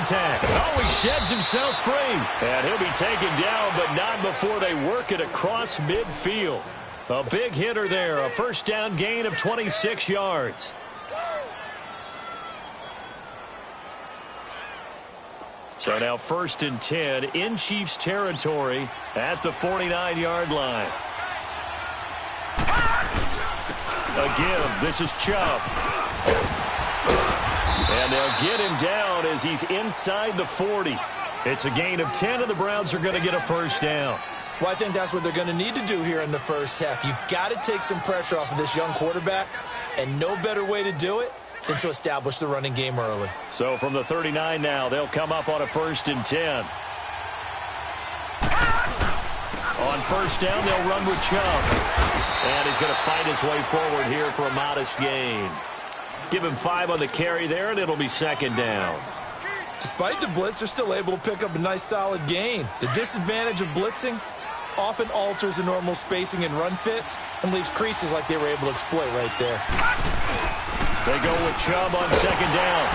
contact. Oh, he sheds himself free. And he'll be taken down, but not before they work it across midfield. A big hitter there, a first down gain of 26 yards. So now 1st and 10 in Chiefs territory at the 49-yard line. A give. This is Chubb. And they'll get him down as he's inside the 40. It's a gain of 10, and the Browns are going to get a first down. Well, I think that's what they're going to need to do here in the first half. You've got to take some pressure off of this young quarterback, and no better way to do it than to establish the running game early. So from the 39 now, they'll come up on a 1st and 10. On first down, they'll run with Chubb. And he's going to fight his way forward here for a modest gain. Give him 5 on the carry there, and it'll be 2nd down. Despite the blitz, they're still able to pick up a nice, solid gain. The disadvantage of blitzing often alters the normal spacing and run fits and leaves creases like they were able to exploit right there. They go with Chubb on 2nd down.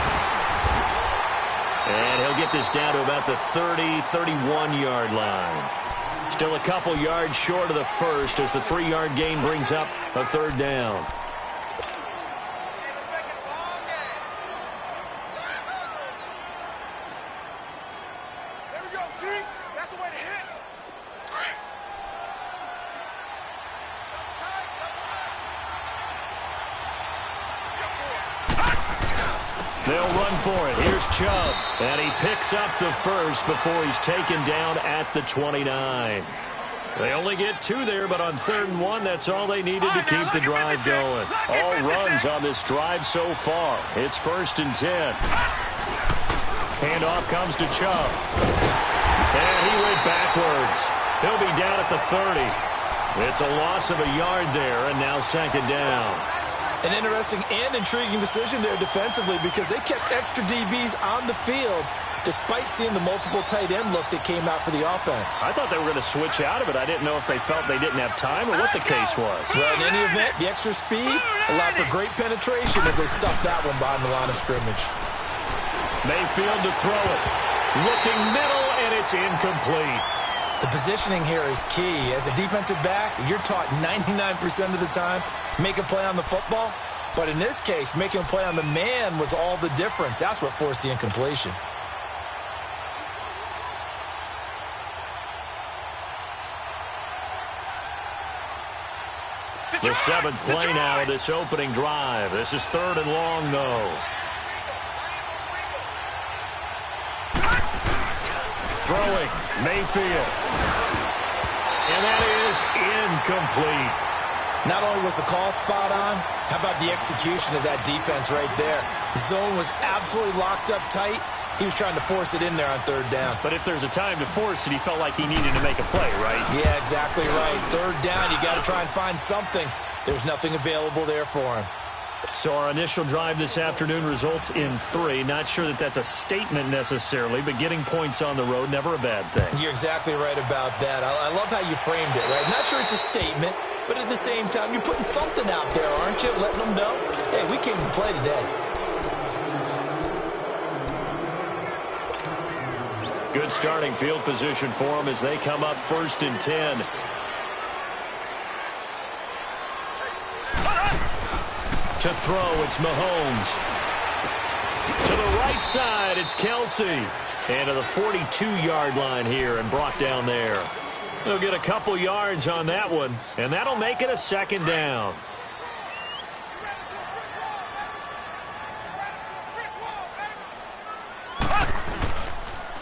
And he'll get this down to about the 30, 31-yard line. Still a couple yards short of the first as the 3-yard gain brings up a 3rd down. They'll run for it. Here's Chubb. And he picks up the first before he's taken down at the 29. They only get 2 there, but on 3rd and 1, that's all they needed to keep the drive going. All runs on this drive so far. It's 1st and 10. Handoff comes to Chubb. And he went backwards. He'll be down at the 30. It's a loss of a yard there, and now 2nd down. An interesting and intriguing decision there defensively because they kept extra DBs on the field despite seeing the multiple tight end look that came out for the offense. I thought they were going to switch out of it. I didn't know if they felt they didn't have time or what the case was. Well, in any event, the extra speed allowed for great penetration as they stuffed that one behind the line of scrimmage. Mayfield to throw it. Looking middle, and it's incomplete. The positioning here is key. As a defensive back, you're taught 99% of the time, make a play on the football. But in this case, making a play on the man was all the difference. That's what forced the incompletion. The 7th play now of this opening drive. This is 3rd and long, though. Throwing, Mayfield. And that is incomplete. Not only was the call spot on, how about the execution of that defense right there? The zone was absolutely locked up tight. He was trying to force it in there on 3rd down. But if there's a time to force it, he felt like he needed to make a play, right? Yeah, exactly right. 3rd down, you got to try and find something. There's nothing available there for him. So our initial drive this afternoon results in 3. Not sure that that's a statement necessarily, but getting points on the road, never a bad thing. You're exactly right about that. I love how you framed it, right? Not sure it's a statement, but at the same time, you're putting something out there, aren't you? Letting them know, hey, we came to play today. Good starting field position for them as they come up 1st and 10. To throw, it's Mahomes. To the right side, it's Kelsey. And to the 42-yard line here and brought down there. They'll get a couple yards on that one, and that'll make it a 2nd down.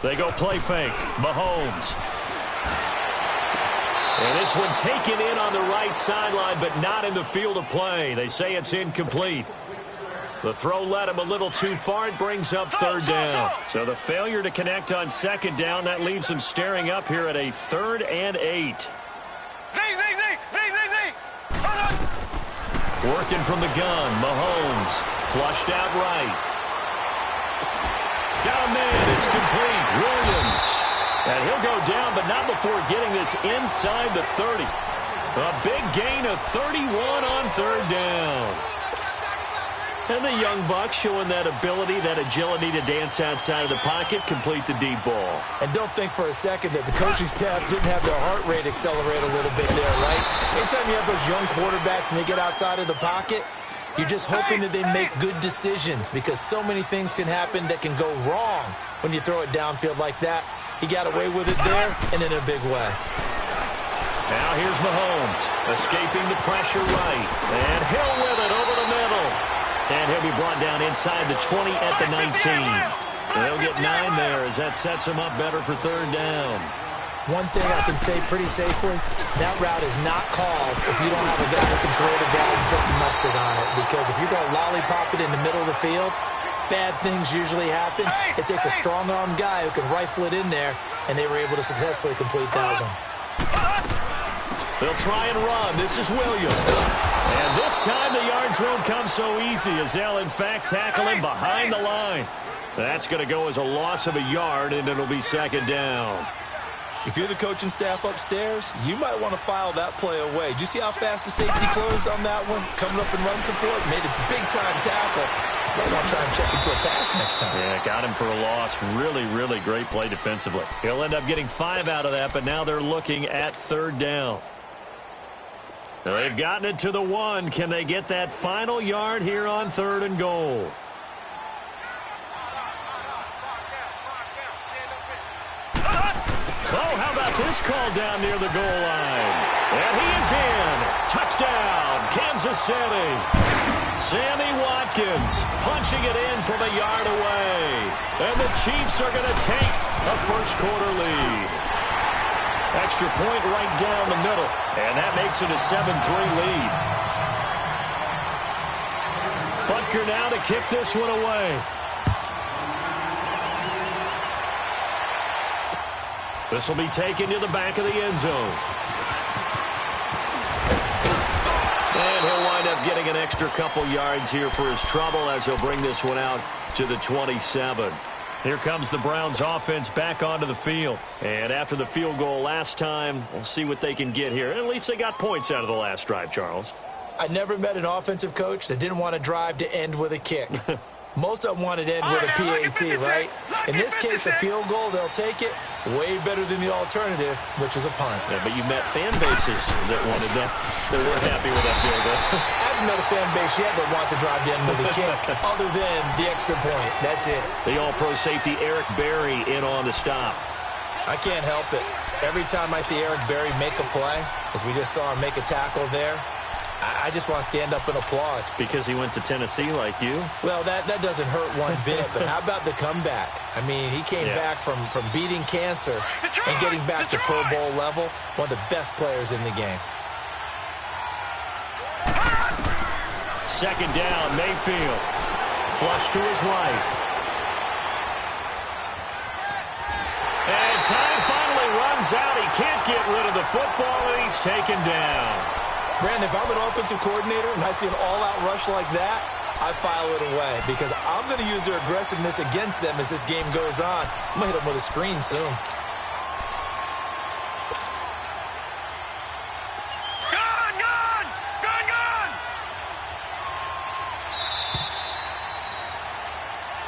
They go play fake. Mahomes. And this one taken in on the right sideline, but not in the field of play. They say it's incomplete. The throw led him a little too far. It brings up 3rd down. So the failure to connect on 2nd down, that leaves him staring up here at a 3rd and 8. Working from the gun, Mahomes. Flushed out right. Got a man, it's complete. Williams. And he'll go down, but not before getting this inside the 30. A big gain of 31 on 3rd down. And the young buck showing that ability, that agility to dance outside of the pocket, complete the deep ball. And don't think for a second that the coaching staff didn't have their heart rate accelerate a little bit there, right? Anytime you have those young quarterbacks and they get outside of the pocket, you're just hoping that they make good decisions because so many things can happen that can go wrong when you throw it downfield like that. He got away with it there and in a big way. Now here's Mahomes, escaping the pressure right. And Hill with it over the middle. And he'll be brought down inside the 20 at the 19. They'll get 9 there as that sets him up better for third down. One thing I can say pretty safely, that route is not called if you don't have a guy that can throw the ball and put some mustard on it. Because if you're going to lollipop it in the middle of the field, bad things usually happen. It takes a strong-armed guy who can rifle it in there, and they were able to successfully complete that one. They'll try and run. This is Williams. And this time the yards won't come so easy as they'll, in fact, tackle him behind the line. That's going to go as a loss of a yard, and it'll be second down. If you're the coaching staff upstairs, you might want to file that play away. Did you see how fast the safety closed on that one? Coming up and run support, made a big-time tackle. Might want to try and check into a pass next time. Yeah, got him for a loss. Really, really great play defensively. He'll end up getting 5 out of that, but now they're looking at third down. They've gotten it to the 1. Can they get that final yard here on third and goal? Oh, how about this call down near the goal line? And he is in. Touchdown, Kansas City. Sammy Watkins punching it in from a yard away. And the Chiefs are going to take a first-quarter lead. Extra point right down the middle. And that makes it a 7-3 lead. Butker now to kick this one away. This will be taken to the back of the end zone. And he'll wind up getting an extra couple yards here for his trouble as he'll bring this one out to the 27. Here comes the Browns offense back onto the field. And after the field goal last time, we'll see what they can get here. At least they got points out of the last drive, Charles. I never met an offensive coach that didn't want to drive to end with a kick. Most of them wanted to end with a PAT, right? In this case, a field goal, they'll take it. Way better than the alternative, which is a punt. Yeah, but you met fan bases that wanted that. They weren't happy with that field goal. I haven't met a fan base yet that wants to drive to end with a kick, other than the extra point. That's it. The all-pro safety Eric Berry in on the stop. I can't help it. Every time I see Eric Berry make a play, as we just saw him make a tackle there, I just want to stand up and applaud. Because he went to Tennessee like you? Well, that doesn't hurt one bit, but how about the comeback? I mean, he came back from beating cancer and getting back to Pro Bowl level. One of the best players in the game. Second down, Mayfield. Flush to his right. And time finally runs out. He can't get rid of the football, and he's taken down. Brandon, if I'm an offensive coordinator and I see an all-out rush like that, I file it away because I'm going to use their aggressiveness against them as this game goes on. I'm going to hit them with a screen soon. Gone!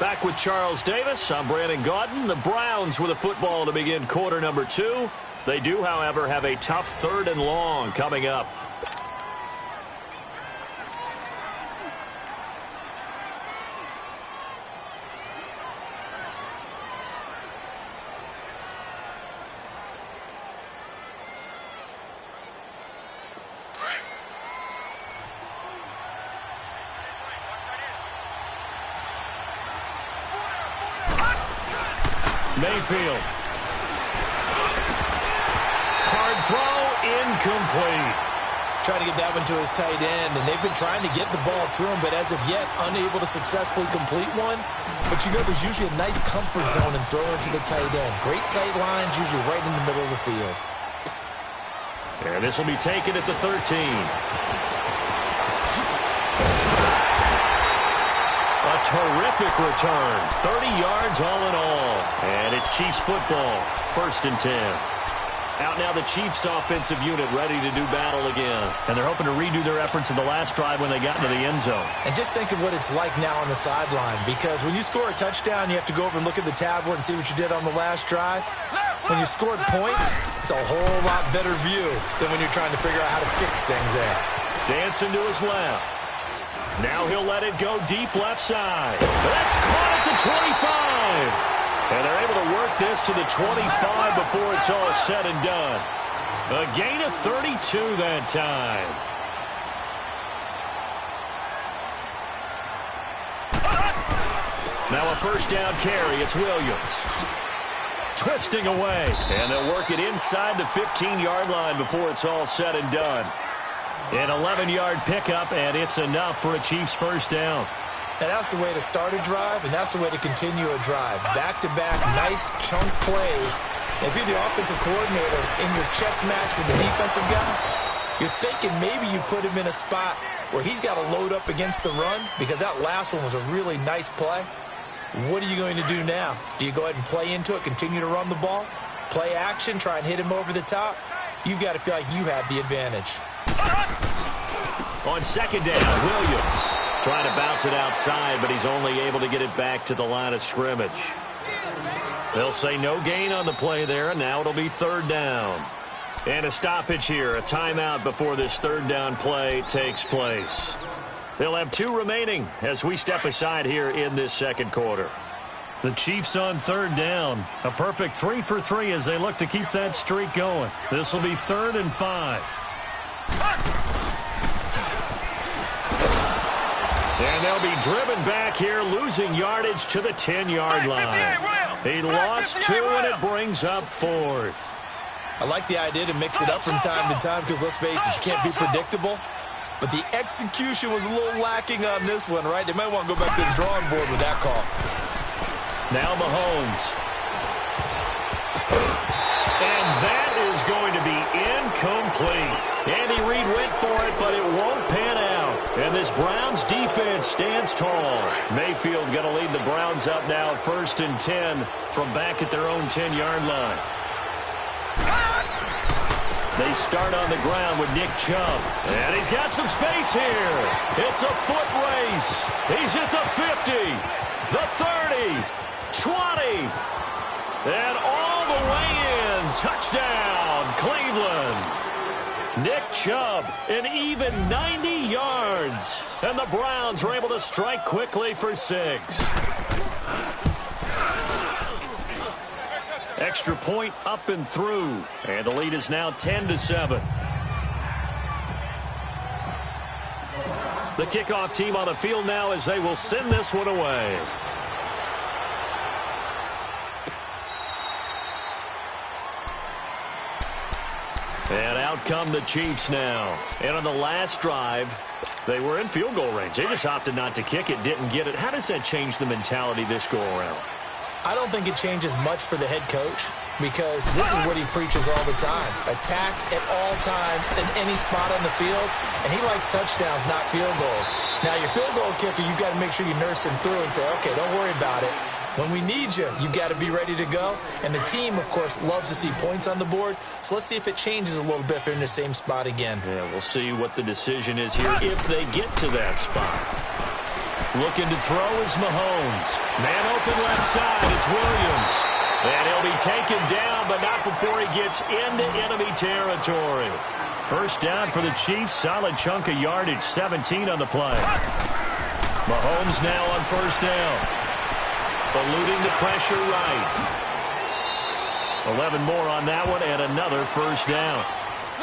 Back with Charles Davis. I'm Brandon Gaudin. The Browns with a football to begin quarter number 2. They do, however, have a tough third and long coming up. Mayfield. Hard throw, incomplete. Trying to get that one to his tight end, and they've been trying to get the ball to him, but as of yet, unable to successfully complete one. But you know, there's usually a nice comfort zone in throwing to the tight end. Great sight lines, usually right in the middle of the field. And this will be taken at the 13. A terrific return. 30 yards all in all. And it's Chiefs football. 1st and 10. Out now the Chiefs offensive unit ready to do battle again. And they're hoping to redo their efforts in the last drive when they got into the end zone. And just think of what it's like now on the sideline, because when you score a touchdown, you have to go over and look at the tablet and see what you did on the last drive. When you scored points, it's a whole lot better view than when you're trying to figure out how to fix things there. Dancing to his left. Now he'll let it go deep left side. That's caught at the 25. And they're able to work this to the 25 before it's all said and done. A gain of 32 that time. Now a first down carry. It's Williams. Twisting away. And they'll work it inside the 15-yard line before it's all said and done. An 11-yard pickup, and it's enough for a Chiefs first down. And that's the way to start a drive, and that's the way to continue a drive. Back-to-back, nice chunk plays. And if you're the offensive coordinator in your chess match with the defensive guy, you're thinking maybe you put him in a spot where he's got to load up against the run, because that last one was a really nice play. What are you going to do now? Do you go ahead and play into it, continue to run the ball, play action, try and hit him over the top? You've got to feel like you have the advantage. On second down, Williams trying to bounce it outside, but he's only able to get it back to the line of scrimmage. They'll say no gain on the play there, and now it'll be third down. And a stoppage here, a timeout before this third down play takes place. They'll have 2 remaining as we step aside here in this second quarter. The Chiefs on third down. A perfect 3 for 3 as they look to keep that streak going. This will be 3rd and 5. And they'll be driven back here, losing yardage to the 10-yard line. He lost 2, and it brings up 4th. I like the idea to mix it up from time to time because, let's face it, you can't be predictable. But the execution was a little lacking on this one, right? They might want to go back to the drawing board with that call. Now Mahomes. And that is going to be incomplete. Andy Reid went for it, but it won't pan out. And this Browns defense stands tall. Mayfield going to lead the Browns up now, 1st and 10 from back at their own 10-yard line. They start on the ground with Nick Chubb. And he's got some space here. It's a foot race. He's at the 50, the 30, 20, and all the way in. Touchdown, Cleveland. Nick Chubb, an even 90 yards. And the Browns are able to strike quickly for 6. Extra point up and through. And the lead is now 10-7. The kickoff team on the field now as they will send this one away. And out come the Chiefs now. And on the last drive, they were in field goal range. They just opted not to kick it, didn't get it. How does that change the mentality this go-around? I don't think it changes much for the head coach, because this is what he preaches all the time. Attack at all times in any spot on the field, and he likes touchdowns, not field goals. Now, your field goal kicker, you've got to make sure you nurse him through and say, okay, don't worry about it. When we need you, you've got to be ready to go. And the team, of course, loves to see points on the board. So let's see if it changes a little bit if they're in the same spot again. Yeah, we'll see what the decision is here if they get to that spot. Looking to throw is Mahomes. Man open left side, it's Williams. And he'll be taken down, but not before he gets into enemy territory. First down for the Chiefs, solid chunk of yardage, 17 on the play. Mahomes now on first down. Eluding the pressure right. 11 more on that one, and another first down.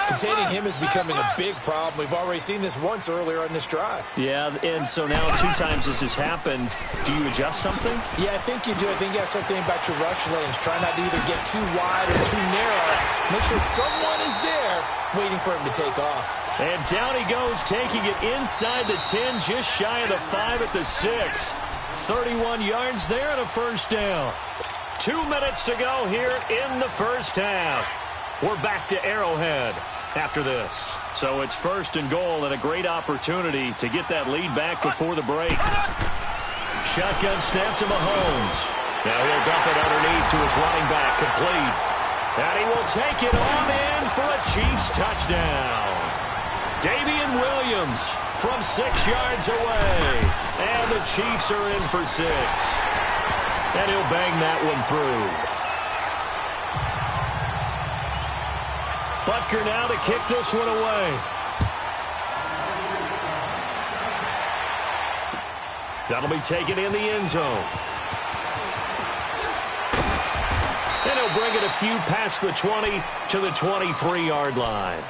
Containing him is becoming a big problem. We've already seen this once earlier on this drive. Yeah, and so now 2 times this has happened. Do you adjust something? Yeah, I think you do. I think you got to start thinking about your rush lanes. Try not to either get too wide or too narrow. Make sure someone is there waiting for him to take off. And down he goes, taking it inside the 10, just shy of the 5 at the 6. 31 yards there and a first down. 2 minutes to go here in the first half. We're back to Arrowhead after this. So it's 1st and goal, and a great opportunity to get that lead back before the break. Shotgun snap to Mahomes. Now he'll dump it underneath to his running back, complete. And he will take it on in for a Chiefs touchdown. Damian Williams from 6 yards away. And the Chiefs are in for 6. And he'll bang that one through. Butker now to kick this one away. That'll be taken in the end zone. And he'll bring it a few past the 20 to the 23-yard line.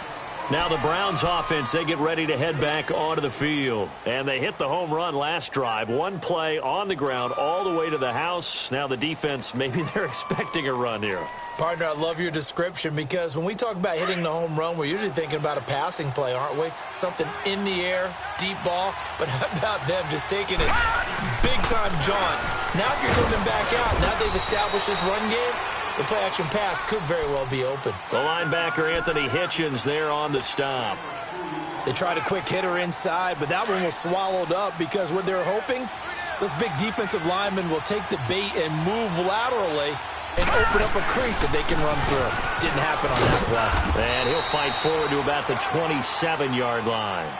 Now the Browns offense, they get ready to head back onto the field. And they hit the home run last drive. One play on the ground all the way to the house. Now the defense, maybe they're expecting a run here. Partner, I love your description because when we talk about hitting the home run, we're usually thinking about a passing play, aren't we? Something in the air, deep ball. But how about them just taking it big-time jaunt? Now if you're coming back out, now they've established this run game, the play-action pass could very well be open. The linebacker, Anthony Hitchens, there on the stop. They tried a quick hitter inside, but that one was swallowed up because what they're hoping, those big defensive linemen will take the bait and move laterally and open up a crease that they can run through. Didn't happen on that play. And he'll fight forward to about the 27-yard line.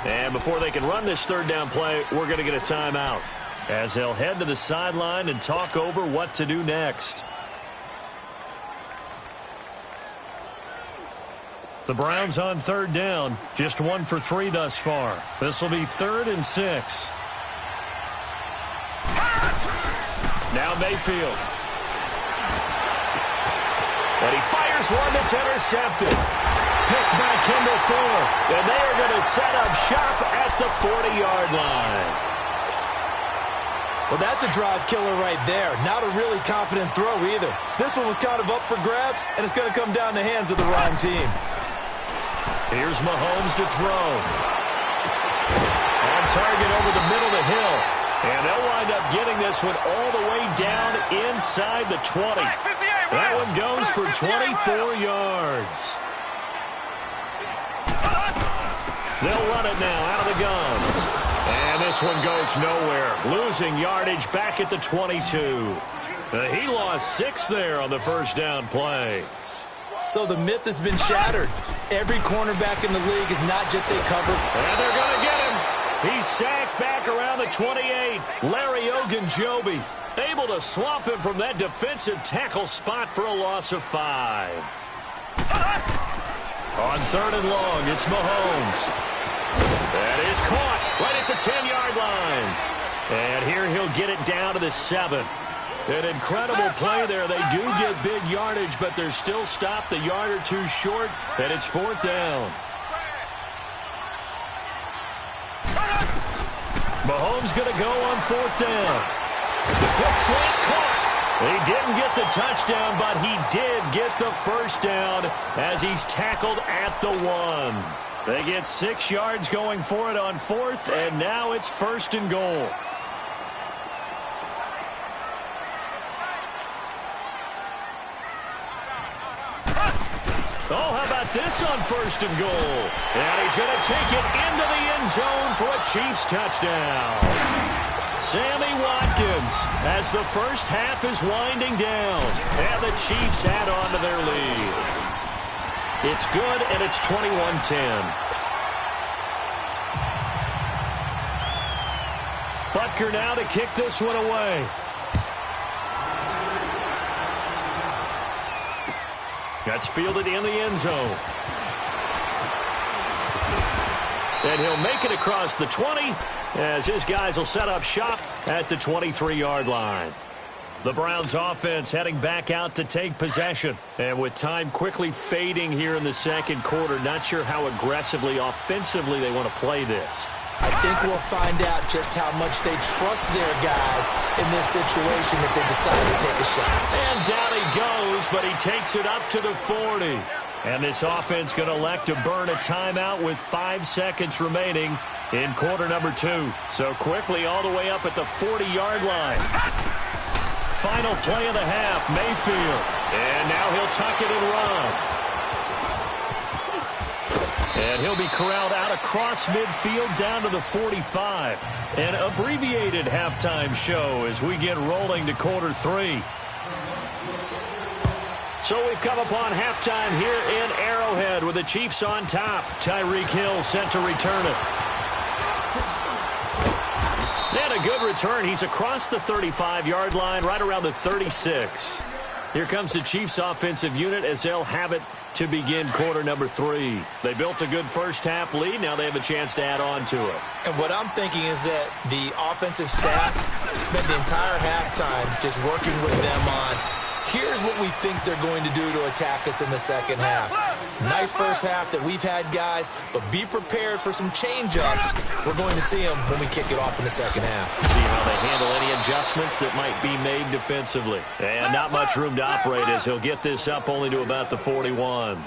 And before they can run this third down play, we're going to get a timeout as they'll head to the sideline and talk over what to do next. The Browns on third down, just 1 for 3 thus far. This will be 3rd and 6. Now Mayfield. And he fires one that's intercepted. Picked by Kendall Fuller. And they are going to set up shop at the 40-yard line. Well, that's a drive killer right there. Not a really confident throw either. This one was kind of up for grabs, and it's going to come down the hands of the wrong team. Here's Mahomes to throw. On target over the middle of the hill. And they'll wind up getting this one all the way down inside the 20. That one goes for 24 yards. They'll run it now out of the gun. And this one goes nowhere. Losing yardage back at the 22. He lost 6 there on the first down play. So the myth has been shattered. Every cornerback in the league is not just a cover. And they're going to get him. He's sacked back around the 28. Larry Ogunjobi able to swamp him from that defensive tackle spot for a loss of 5. On 3rd and long, it's Mahomes. That is caught right at the 10-yard line. And here he'll get it down to the 7. An incredible play there. They do get big yardage, but they're still stopped a yard or 2 short, and it's 4th down. Mahomes going to go on 4th down. The quick slant caught. He didn't get the touchdown, but he did get the first down as he's tackled at the 1. They get 6 yards going for it on 4th, and now it's 1st and goal. Oh, how about this on 1st and goal? And he's going to take it into the end zone for a Chiefs touchdown. Sammy Watkins as the first half is winding down. And the Chiefs add on to their lead. It's good, and it's 21-10. Butker now to kick this one away. That's fielded in the end zone. And he'll make it across the 20 as his guys will set up shop at the 23-yard line. The Browns offense heading back out to take possession. And with time quickly fading here in the second quarter, not sure how aggressively, offensively they want to play this. I think we'll find out just how much they trust their guys in this situation if they decide to take a shot. And down he goes, but he takes it up to the 40. And this offense going to elect to burn a timeout with 5 seconds remaining in quarter number 2. So quickly all the way up at the 40-yard line. Final play of the half, Mayfield. And now he'll tuck it and run. And he'll be corralled out across midfield down to the 45. An abbreviated halftime show as we get rolling to quarter 3. So we've come upon halftime here in Arrowhead with the Chiefs on top. Tyreek Hill set to return it. And a good return. He's across the 35-yard line, right around the 36. Here comes the Chiefs offensive unit as they'll have it to begin quarter number 3. They built a good first-half lead. Now they have a chance to add on to it. And what I'm thinking is that the offensive staff spent the entire halftime just working with them on, here's what we think they're going to do to attack us in the second half. Nice first half that we've had, guys, but be prepared for some change-ups. We're going to see them when we kick it off in the second half. See how they handle any adjustments that might be made defensively. And not much room to operate as he'll get this up only to about the 41.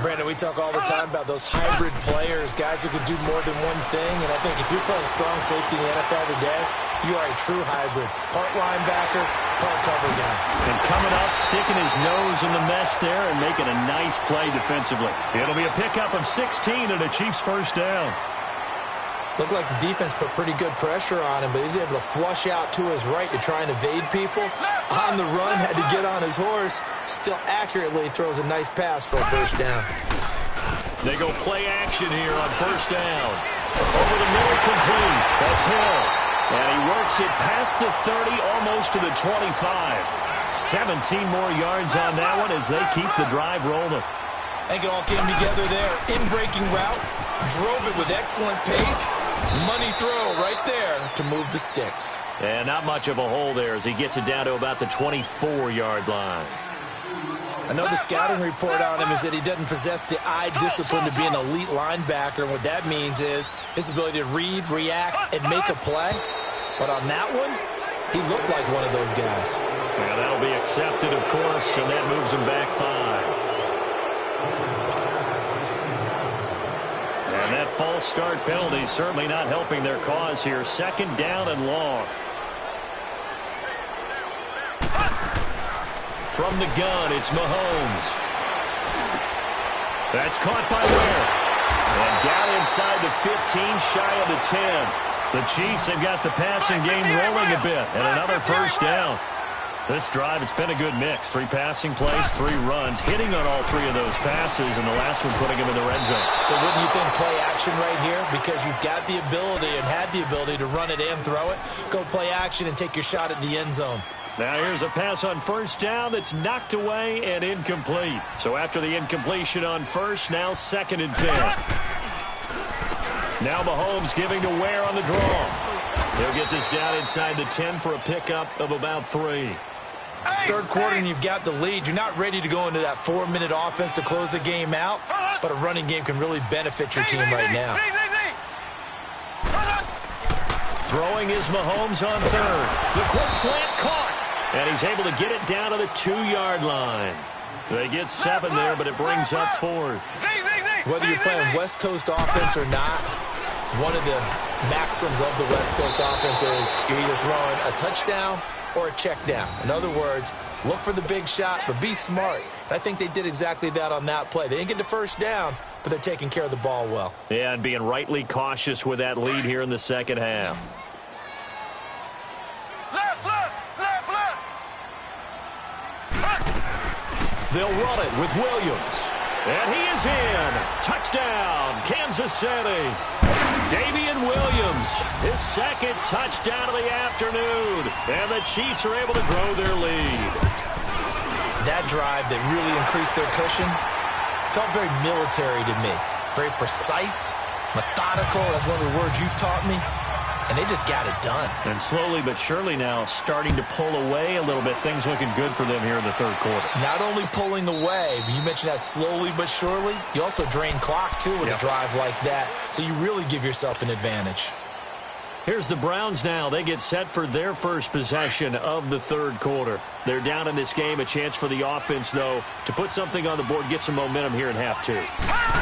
Brandon, we talk all the time about those hybrid players, guys who can do more than one thing, and I think if you're playing strong safety in the NFL today, you are a true hybrid. Part linebacker, part cover guy. And coming up, sticking his nose in the mess there and making a nice play defensively. It'll be a pickup of 16 and a Chiefs first down. Looked like the defense put pretty good pressure on him, but he's able to flush out to his right to try and evade people. On the run, had to get on his horse. Still accurately throws a nice pass for a first down. They go play action here on first down. Over the middle, complete. That's Hill. And he works it past the 30, almost to the 25. 17 more yards on that one as they keep the drive rolling. I think it all came together there. In-breaking route. Drove it with excellent pace. Money throw right there to move the sticks. And not much of a hole there as he gets it down to about the 24-yard line. I know the scouting report on him is that he doesn't possess the eye discipline to be an elite linebacker. And what that means is his ability to read, react, and make a play. But on that one, he looked like one of those guys. Yeah, that'll be accepted, of course, and that moves him back 5. And that false start penalty certainly not helping their cause here. Second down and long. From the gun, it's Mahomes. That's caught by Ware. And down inside the 15, shy of the 10. The Chiefs have got the passing game rolling a bit. And another first down. This drive, it's been a good mix. 3 passing plays, 3 runs, hitting on all 3 of those passes, and the last one putting him in the red zone. So wouldn't you think play action right here? Because you've got the ability and had the ability to run it and throw it. Go play action and take your shot at the end zone. Now here's a pass on first down that's knocked away and incomplete. So after the incompletion on first, now 2nd and 10. Now Mahomes giving to Ware on the draw. He'll get this down inside the 10 for a pickup of about 3. Third quarter and you've got the lead. You're not ready to go into that 4-minute offense to close the game out, but a running game can really benefit your team right now. Throwing is Mahomes on third. The quick slant caught. And he's able to get it down to the 2-yard line. They get 7 there, but it brings up 4th. Whether you're playing West Coast offense or not, one of the maxims of the West Coast offense is you're either throwing a touchdown or a check down. In other words, look for the big shot, but be smart. And I think they did exactly that on that play. They didn't get the first down, but they're taking care of the ball well. Yeah, and being rightly cautious with that lead here in the second half. They'll run it with Williams. And he is in. Touchdown, Kansas City. Damian Williams, his 2nd touchdown of the afternoon. And the Chiefs are able to grow their lead. That drive that really increased their cushion felt very military to me. Very precise, methodical. That's one of the words you've taught me. And they just got it done. And slowly but surely now starting to pull away a little bit. Things looking good for them here in the third quarter. Not only pulling away, but you mentioned that slowly but surely. You also drain clock, too, with a drive like that. So you really give yourself an advantage. Here's the Browns now. They get set for their first possession of the third quarter. They're down in this game. A chance for the offense, though, to put something on the board, get some momentum here in half 2.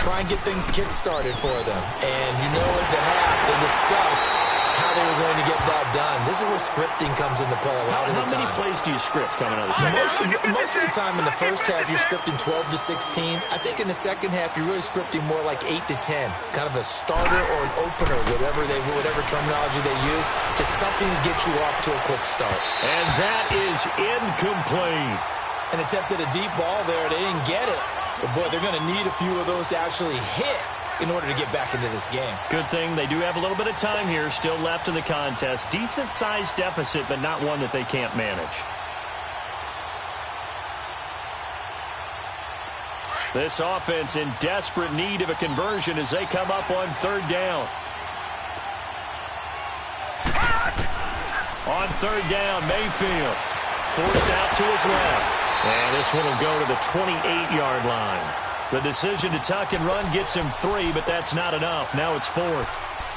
Try and get things kick-started for them. And you know at the half, they discussed how they were going to get that done. This is where scripting comes into play a lot of the time. How many plays do you script coming out of the second? Most of the time in the first half, you're scripting 12 to 16. I think in the second half, you're really scripting more like 8 to 10. Kind of a starter or an opener, whatever terminology they use. Just something to get you off to a quick start. And that is incomplete. and attempted a deep ball there. They didn't get it. But, boy, they're going to need a few of those to actually hit in order to get back into this game. Good thing they do have a little bit of time here still left in the contest. Decent-sized deficit, but not one that they can't manage. This offense in desperate need of a conversion as they come up on third down. On third down, Mayfield forced out to his left. And this one will go to the 28-yard line. The decision to tuck and run gets him 3, but that's not enough. Now it's 4th.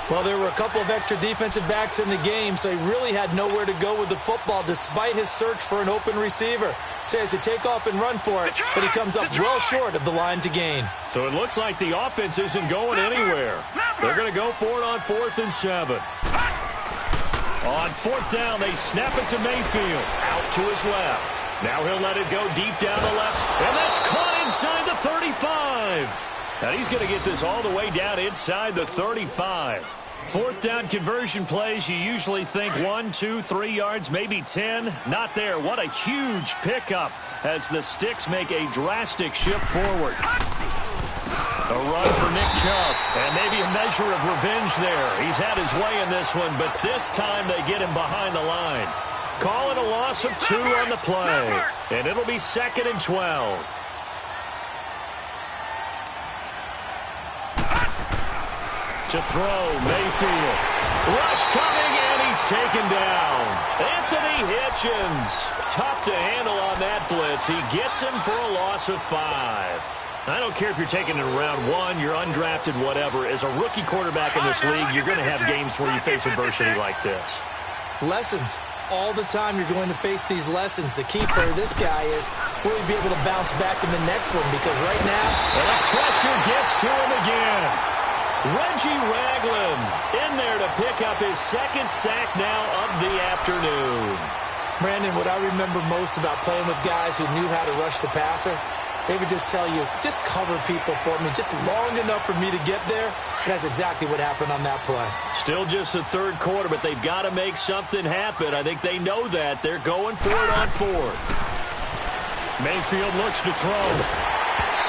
Well, there were a couple of extra defensive backs in the game, so he really had nowhere to go with the football despite his search for an open receiver. So he has to take off and run for it, but he comes up well short of the line to gain. So it looks like the offense isn't going anywhere. They're going to go for it on 4th and 7. On 4th down, they snap it to Mayfield. Out to his left. Now he'll let it go deep down the left. And that's caught inside the 35. And he's going to get this all the way down inside the 35. 4th down conversion plays, you usually think 1, 2, 3 yards, maybe 10. Not there. What a huge pickup as the Sticks make a drastic shift forward. A run for Nick Chubb, and maybe a measure of revenge there. He's had his way in this one, but this time they get him behind the line. Call it a loss of 2 on the play, and it'll be 2nd and 12. To throw, Mayfield. Rush coming, and he's taken down. Anthony Hitchens. Tough to handle on that blitz. He gets him for a loss of 5. I don't care if you're taking it in round 1, you're undrafted, whatever. As a rookie quarterback in this league, you're going to have games where you face adversity like this. Lessons. All the time you're going to face these lessons. The key for this guy is will he be able to bounce back in the next one? Because right now, and the pressure gets to him again. Reggie Ragland in there to pick up his 2nd sack now of the afternoon. Brandon, what I remember most about playing with guys who knew how to rush the passer, they would just tell you, just cover people for me, just long enough for me to get there. And that's exactly what happened on that play. Still just the 3rd quarter, but they've got to make something happen. I think they know that. They're going for it on 4th. Mayfield looks to throw.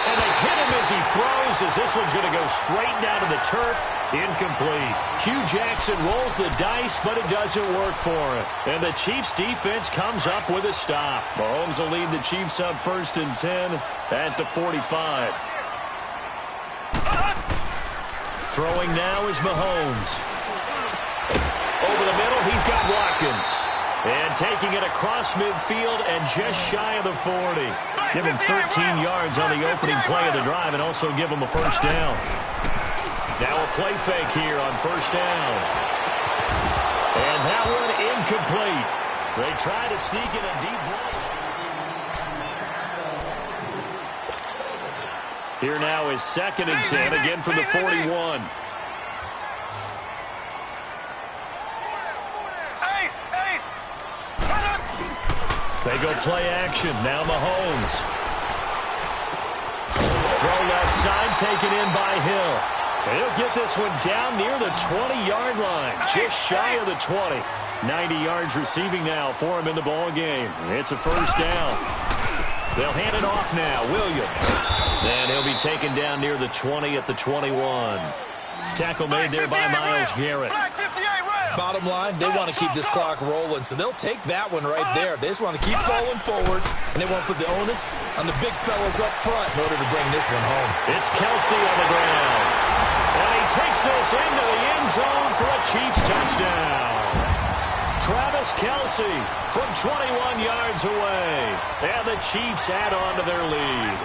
And they hit him as he throws, as this one's going to go straight down to the turf. Incomplete. Hugh Jackson rolls the dice, but it doesn't work for him. And the Chiefs' defense comes up with a stop. Mahomes will lead the Chiefs up 1st and 10 at the 45. Throwing now is Mahomes. Over the middle, he's got Watkins. And taking it across midfield and just shy of the 40. Give him 13 yards on the opening play of the drive and also give him a 1st down. Now a play fake here on 1st down. And that one incomplete. They try to sneak in a deep ball. Here now is 2nd and 10, again from the 41. They go play action. Now Mahomes. Throw left side, taken in by Hill. He'll get this one down near the 20-yard line, just shy of the 20. 90 yards receiving now for him in the ball game. It's a 1st down. They'll hand it off now. Williams. And he'll be taken down near the 20 at the 21. Tackle made there by Myles Garrett. Bottom line, they want to keep this clock rolling, so they'll take that one right there. They just want to keep falling forward, and they want to put the onus on the big fellas up front in order to bring this one home. It's Kelsey on the ground. And he takes this into the end zone for a Chiefs touchdown. Travis Kelsey from 21 yards away. And the Chiefs add on to their lead.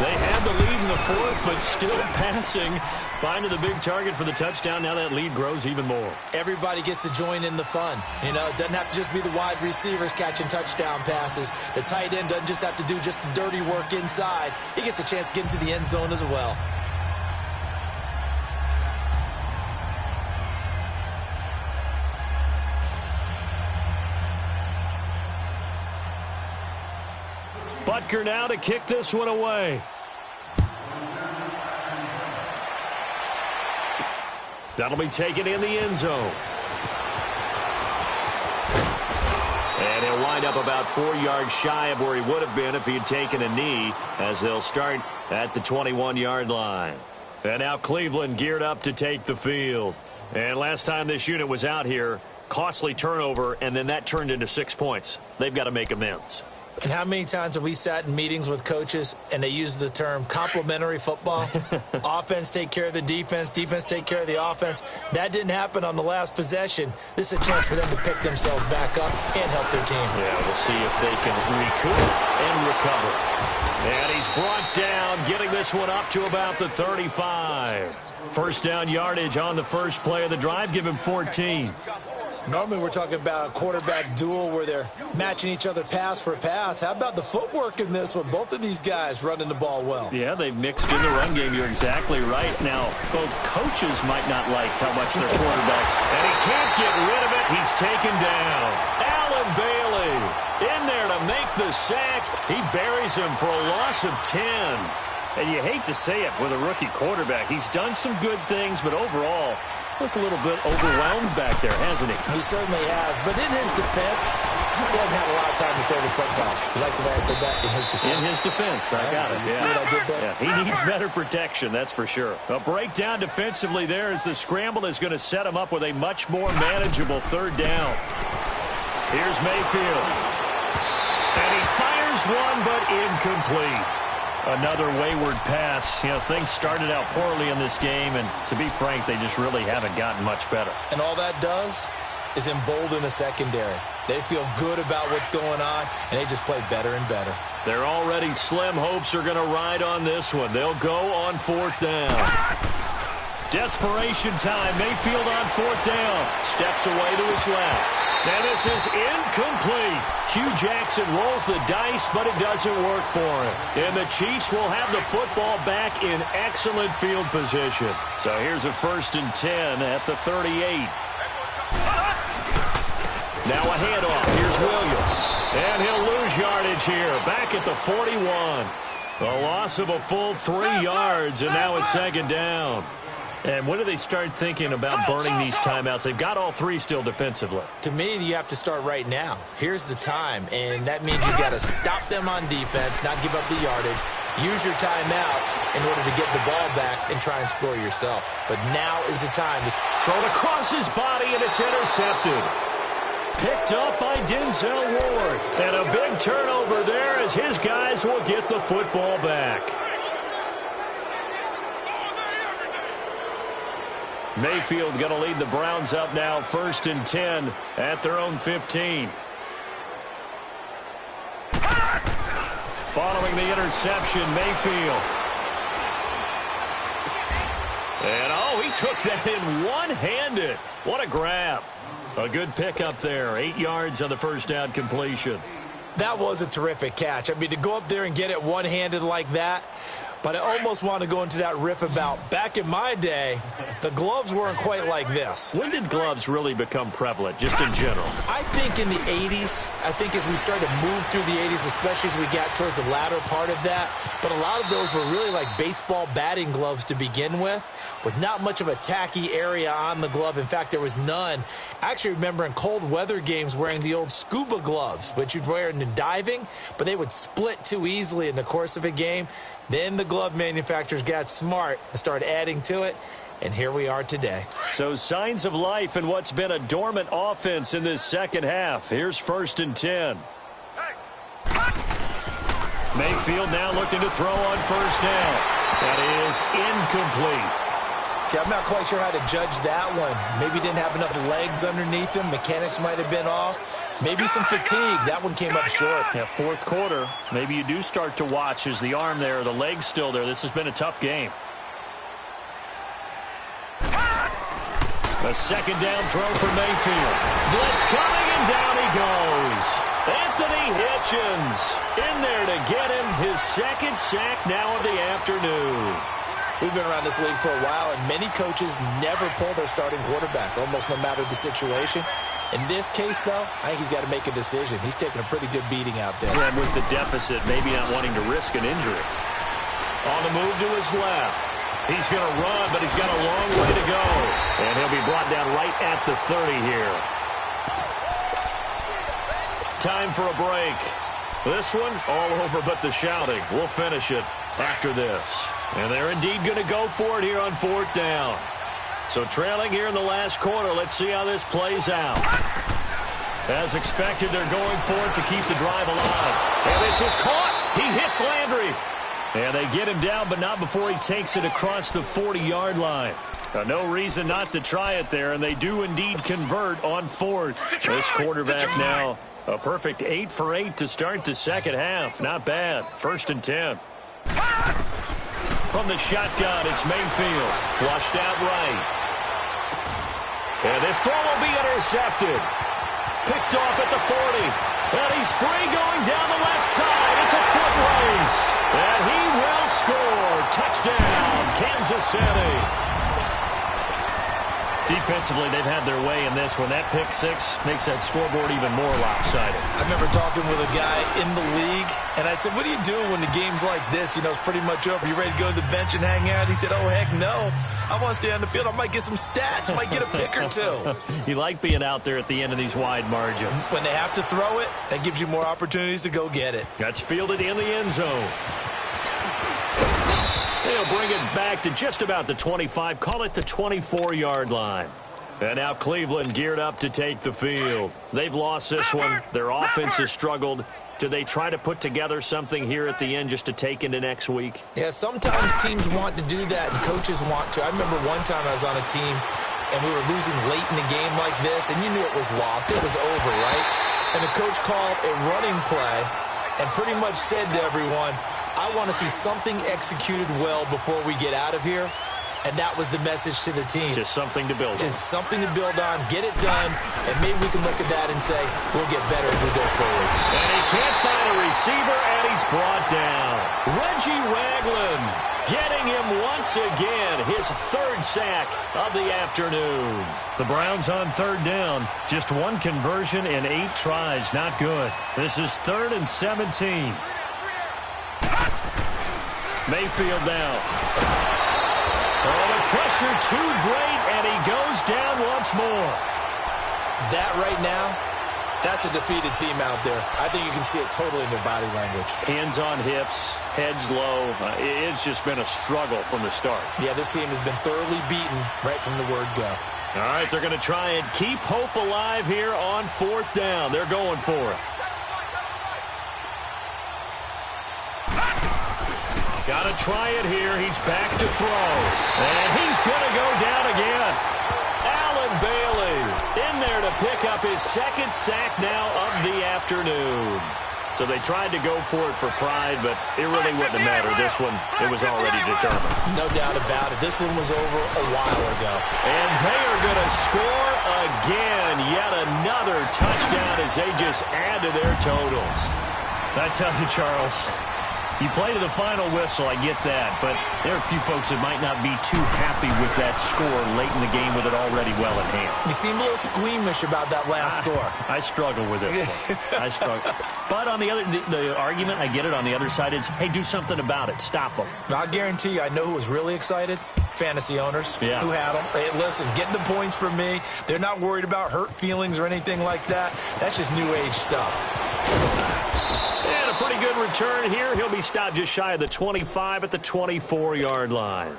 They had the lead in the 4th, but still passing. Finding the big target for the touchdown. Now that lead grows even more. Everybody gets to join in the fun. You know, it doesn't have to just be the wide receivers catching touchdown passes. The tight end doesn't just have to do just the dirty work inside. He gets a chance to get into the end zone as well. Butker now to kick this one away. That'll be taken in the end zone. And he'll wind up about 4 yards shy of where he would have been if he had taken a knee, as they'll start at the 21-yard line. And now Cleveland geared up to take the field. And last time this unit was out here, costly turnover, and then that turned into 6 points. They've got to make amends. And how many times have we sat in meetings with coaches and they use the term complementary football? Offense take care of the defense, defense take care of the offense. That didn't happen on the last possession. This is a chance for them to pick themselves back up and help their team. Yeah, we'll see if they can recoup and recover. And he's brought down, getting this one up to about the 35. First down yardage on the first play of the drive. Give him 14. Normally we're talking about a quarterback duel where they're matching each other pass for pass. How about the footwork in this one? Both of these guys running the ball well. Yeah, they've mixed in the run game. You're exactly right. Now, both coaches might not like how much their quarterbacks. And he can't get rid of it. He's taken down. Allen Bailey in there to make the sack. He buries him for a loss of 10. And you hate to say it with a rookie quarterback. He's done some good things, but overall, looked a little bit overwhelmed back there, hasn't he? He certainly has. But in his defense, he hasn't had a lot of time to throw the football. You like the way I said that? In his defense. In his defense. I got it. You see what I did there? Yeah, he needs better protection, that's for sure. A breakdown defensively there as the scramble is going to set him up with a much more manageable third down. Here's Mayfield. And he fires one, but incomplete. Another wayward pass. You know, things started out poorly in this game, and to be frank, they just really haven't gotten much better. And all that does is embolden a secondary. They feel good about what's going on, and they just play better and better. Their already slim hopes are going to ride on this one. They'll go on fourth down. Desperation time. Mayfield on fourth down. Steps away to his left. Now this is incomplete. Hugh Jackson rolls the dice, but it doesn't work for him. And the Chiefs will have the football back in excellent field position. So here's a 1st and 10 at the 38. Now a handoff. Here's Williams. And he'll lose yardage here. Back at the 41. A loss of a full 3 yards, and now it's 2nd down. And when do they start thinking about burning these timeouts? They've got all 3 still defensively. To me, you have to start right now. Here's the time, and that means you've got to stop them on defense, not give up the yardage, use your timeouts in order to get the ball back and try and score yourself. But now is the time. Just throw it across his body, and it's intercepted. Picked up by Denzel Ward. And a big turnover there as his guys will get the football back. Mayfield going to lead the Browns up now, 1st and 10 at their own 15. Following the interception, Mayfield. And, oh, he took that in one-handed. What a grab. A good pickup there, 8 yards on the first down completion. That was a terrific catch. I mean, to go up there and get it one-handed like that, but I almost want to go into that riff about back in my day, the gloves weren't quite like this. When did gloves really become prevalent, just in general? I think in the 80s. I think as we started to move through the 80s, especially as we got towards the latter part of that. But a lot of those were really like baseball batting gloves to begin with not much of a tacky area on the glove. In fact, there was none. I actually remember in cold weather games wearing the old scuba gloves, which you'd wear in diving, but they would split too easily in the course of a game. Then the glove manufacturers got smart and started adding to it, and here we are today. So signs of life in what's been a dormant offense in this second half. Here's 1st and 10. Mayfield now looking to throw on first down. That is incomplete. See, I'm not quite sure how to judge that one. Maybe didn't have enough legs underneath him. Mechanics might have been off. Maybe some fatigue. That one came up short. Yeah, 4th quarter. Maybe you do start to watch as the arm there, the leg's still there. This has been a tough game. A 2nd down throw for Mayfield. Blitz coming, and down he goes. Anthony Hitchens in there to get him his 2nd sack now of the afternoon. We've been around this league for a while, and many coaches never pull their starting quarterback, almost no matter the situation. In this case, though, I think he's got to make a decision. He's taking a pretty good beating out there. And with the deficit, maybe not wanting to risk an injury. On the move to his left. He's going to run, but he's got a long way to go. And he'll be brought down right at the 30 here. time for a break. This one, all over but the shouting. We'll finish it after this. And they're indeed going to go for it here on 4th down. So trailing here in the last quarter, let's see how this plays out. As expected, they're going for it to keep the drive alive. And this is caught. He hits Landry. And they get him down, but not before he takes it across the 40-yard line. No reason not to try it there, and they do indeed convert on 4th. This quarterback now a perfect 8 for 8 to start the second half. Not bad. 1st and 10. From the shotgun, it's Mayfield. Flushed out right. And this throw will be intercepted. Picked off at the 40. And he's free going down the left side. It's a foot race. And he will score. Touchdown, Kansas City. Defensively, they've had their way in this one. That pick six makes that scoreboard even more lopsided. I remember talking with a guy in the league, and I said, what do you do when the game's like this? You know, it's pretty much over. You ready to go to the bench and hang out? He said, oh, heck no. I want to stay on the field. I might get some stats. I might get a pick or two. You like being out there at the end of these wide margins. When they have to throw it, that gives you more opportunities to go get it. That's fielded in the end zone. They'll bring it back to just about the 25. Call it the 24-yard line. And now Cleveland geared up to take the field. They've lost this one. Their offense has struggled. Do they try to put together something here at the end just to take into next week? Yeah, sometimes teams want to do that and coaches want to. I remember one time I was on a team and we were losing late in the game like this, and you knew it was lost. It was over, right? And the coach called a running play and pretty much said to everyone, I want to see something executed well before we get out of here. And that was the message to the team. Just something to build on. Just something to build on, get it done, and maybe we can look at that and say, we'll get better as we go forward. And he can't find a receiver, and he's brought down. Reggie Ragland getting him once again, his 3rd sack of the afternoon. The Browns on 3rd down. Just one conversion in 8 tries. Not good. This is 3rd and 17. Mayfield down. Oh, the pressure too great, and he goes down once more. That right now, that's a defeated team out there. I think you can see it totally in their body language. Hands on hips, heads low. It's just been a struggle from the start. Yeah, this team has been thoroughly beaten right from the word go. All right, they're going to try and keep hope alive here on 4th down. They're going for it. Got to try it here. He's back to throw. And he's going to go down again. Allen Bailey in there to pick up his 2nd sack now of the afternoon. So they tried to go for it for pride, but it really wouldn't have mattered. This one, it was already determined. No doubt about it. This one was over a while ago. And they are going to score again. Yet another touchdown as they just add to their totals. I tell you, Charles, you play to the final whistle, I get that, but there are a few folks that might not be too happy with that score late in the game with it already well in hand. You seem a little squeamish about that last score. I struggle with it. I struggle. But on the other, the argument, I get it, on the other side is, hey, do something about it. Stop them. I'll guarantee you, I know who was really excited. Fantasy owners who had them. Hey, listen, get the points from me. They're not worried about hurt feelings or anything like that. That's just new age stuff. And a pretty good return here. He'll be stopped just shy of the 25 at the 24-yard line.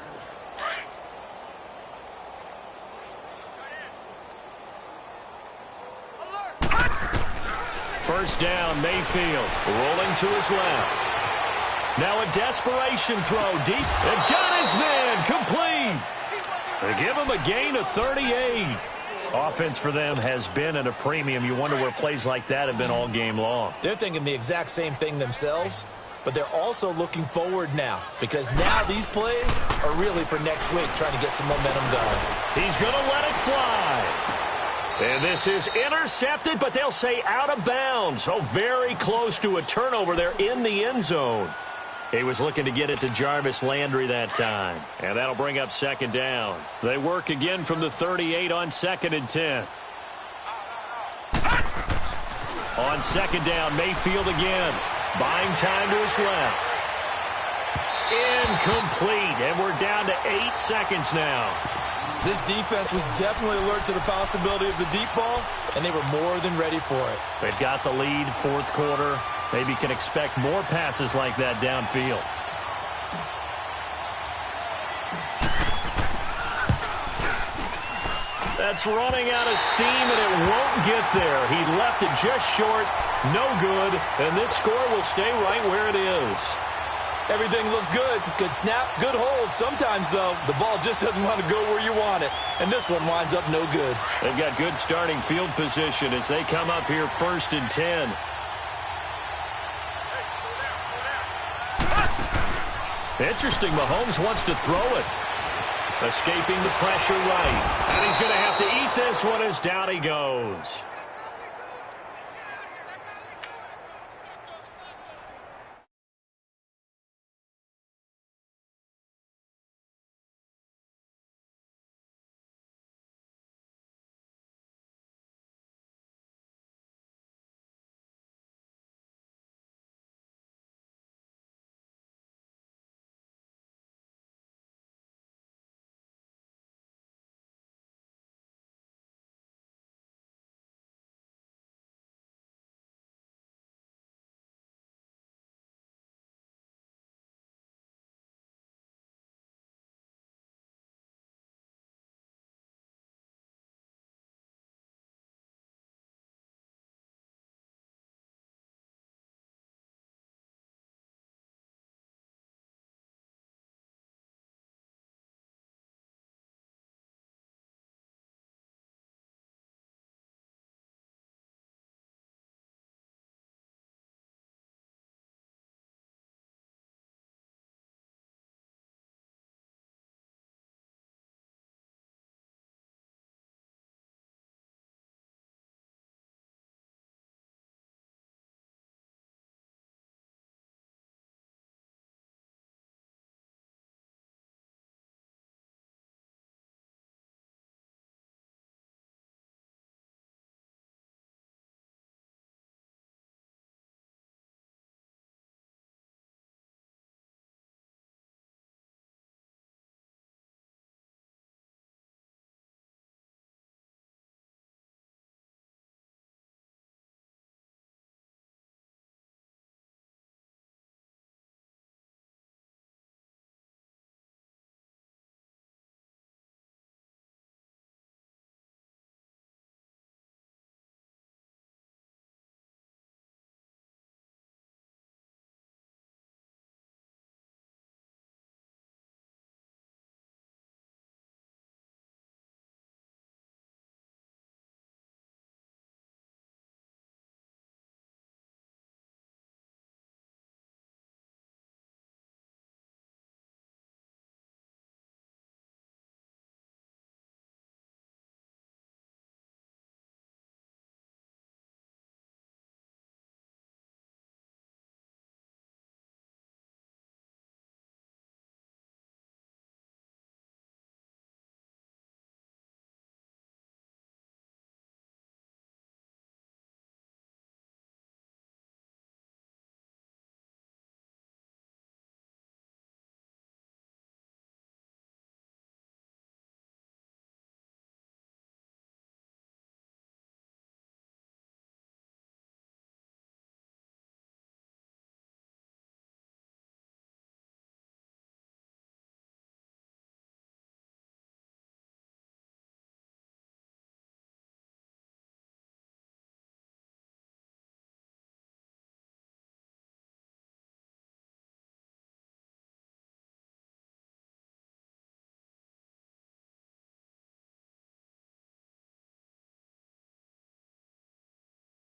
First down, Mayfield rolling to his left. Now a desperation throw deep. And got his man complete. They give him a gain of 38. Offense for them has been at a premium. You wonder where plays like that have been all game long. They're thinking the exact same thing themselves, but they're also looking forward now because now these plays are really for next week, trying to get some momentum going. He's going to let it fly. And this is intercepted, but they'll say out of bounds. Oh, very close to a turnover there in the end zone. He was looking to get it to Jarvis Landry that time. And that'll bring up 2nd down. They work again from the 38 on 2nd and 10. On 2nd down, Mayfield again. Buying time to his left. Incomplete. And we're down to 8 seconds now. This defense was definitely alert to the possibility of the deep ball, and they were more than ready for it. They've got the lead, fourth quarter. Maybe can expect more passes like that downfield. That's running out of steam, and it won't get there. He left it just short, no good, and this score will stay right where it is. Everything looked good. Good snap, good hold. Sometimes, though, the ball just doesn't want to go where you want it, and this one winds up no good. They've got good starting field position as they come up here 1st and 10. Interesting, Mahomes wants to throw it. Escaping the pressure right. And he's going to have to eat this one as down he goes.